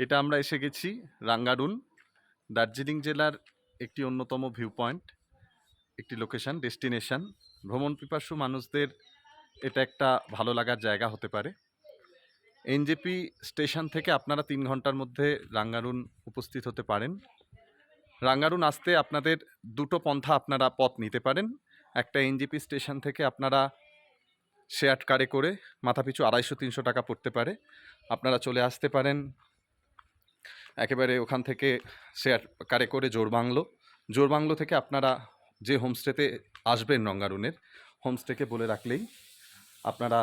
এটা আমরা এসে গেছি রাঙ্গারুন, দার্জিলিং জেলার একটি অন্যতম ভিউ পয়েন্ট, একটি লোকেশন, ডেস্টিনেশন। ভ্রমণ পিপাসু মানুষদের এটা একটা ভালো লাগার জায়গা হতে পারে। এনজেপি স্টেশন থেকে আপনারা 3 ঘন্টার মধ্যে রাঙ্গারুন উপস্থিত হতে পারেন। রাঙ্গারুন আসতে আপনাদের দুটো পন্থা আপনারা পথ নিতে পারেন। একটা এনজেপি স্টেশন থেকে আপনারা শেয়ার কারে করে মাথাপিছু 250-300 টাকা পড়তে পারে, আপনারা চলে আসতে পারেন একেবারে ওখান থেকে শেয়ার কারে করে জোরবাংলো থেকে আপনারা যে হোমস্টেতে আসবেন রাঙ্গারুনের, হোমস্টেকে বলে রাখলেই আপনারা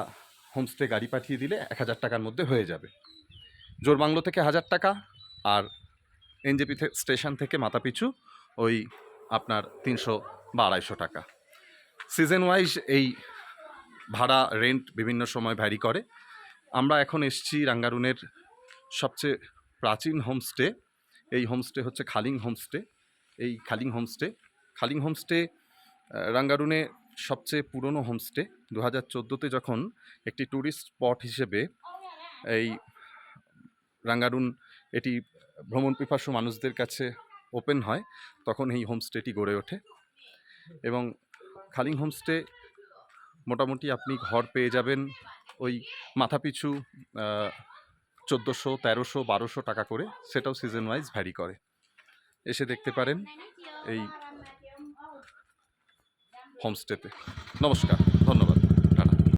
হোমস্টে গাড়ি পাঠিয়ে দিলে 1000 টাকার মধ্যে হয়ে যাবে। জোরবাংলো থেকে 1000 টাকা, আর এনজেপি স্টেশন থেকে মাথাপিছু ওই আপনার 300 বা 250 টাকা। সিজন ওয়াইজ এই ভাড়া রেন্ট বিভিন্ন সময় ভ্যারি করে। আমরা এখন এসছি রাঙ্গারুনের সবচেয়ে প্রাচীন হোমস্টে। এই হোমস্টে হচ্ছে খালিং হোমস্টে। এই খালিং হোমস্টে রাঙ্গারুনে সবচেয়ে পুরনো হোমস্টে। 2014-তে যখন একটি ট্যুরিস্ট স্পট হিসেবে এই রাঙ্গারুন এটি ভ্রমণ পিপাসু মানুষদের কাছে ওপেন হয়, তখন এই হোমস্টেটি গড়ে ওঠে। এবং খালিং হোমস্টে মোটামুটি আপনি ঘর পেয়ে যাবেন ওই মাথাপিছু 1400, 1300, 1200 টাকা করে, সেটাও সিজন ওয়াইজ ভ্যারি করে। এসে দেখতে পারেন এই হোমস্টেতে। নমস্কার।